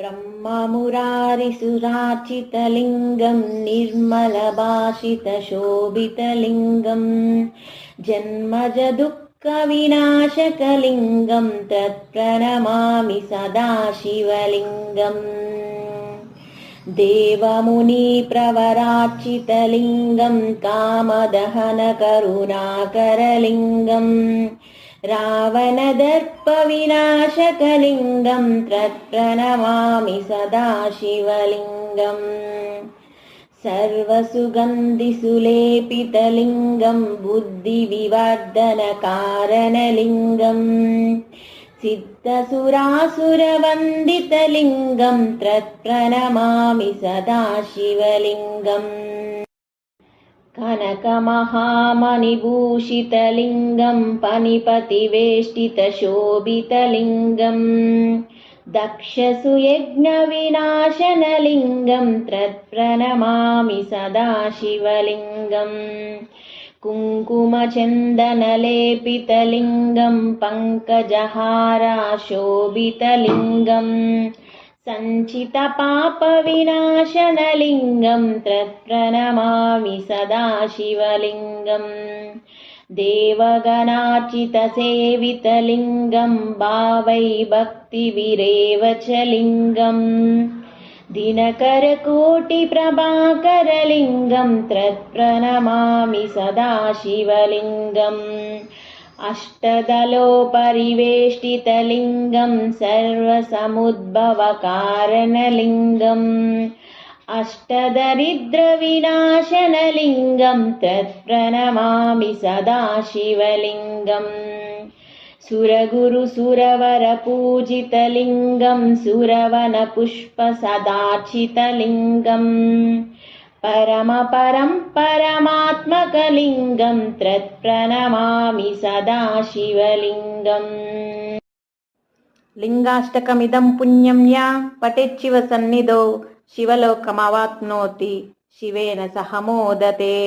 ब्रह्ममुरारिसुरार्चितलिङ्गं निर्मलभाषितशोभितलिङ्गं जन्मजदुःखविनाशकलिङ्गं तत्प्रणमामि सदा शिवलिङ्गम्। देवमुनिप्रवरार्चितलिङ्गं कामदहनकरुणाकरलिङ्गम् रावणदर्पविनाशकलिङ्गं तत्प्रणमामि सदा शिवलिङ्गम्। सर्वसुगन्धिसुलेपितलिङ्गं बुद्धिविवर्धनकारणलिङ्गम् सिद्धसुरासुरवन्दितलिङ्गं तत्प्रणमामि सदा शिवलिङ्गम्। कनकमहामणिभूषितलिङ्गं पनिपतिवेष्टितशोभितलिङ्गं दक्षसुयज्ञविनाशनलिङ्गं तत्प्रणमामि सदा शिवलिङ्गम्। कुङ्कुमचन्दनलेपितलिङ्गं पङ्कजहारशोभितलिङ्गम् सञ्चितपापविनाशनलिङ्गं तत्प्रणमामि सदा शिवलिङ्गम्। देवगणार्चितसेवितलिङ्गं भावैर्भक्तिभिरेव च लिङ्गम् दिनकरकोटिप्रभाकरलिङ्गं तत्प्रणमामि सदा शिवलिङ्गम्। अष्टदलोपरिवेष्टितलिङ्गं सर्वसमुद्भवकारणलिङ्गम् अष्टदरिद्रविनाशनलिङ्गं तत्प्रणमामि सदा शिवलिङ्गम्। सुरगुरुसुरवरपूजितलिङ्गं सुरवनपुष्पसदार्चितलिङ्गम् परमपरं परमात्मकलिङ्गं तत्प्रणमामि सदा शिवलिङ्गम्। लिङ्गाष्टकमिदं पुण्यं या पठेत् शिवसन्निधौ शिवलोकमवाप्नोति शिवेन सह मोदते।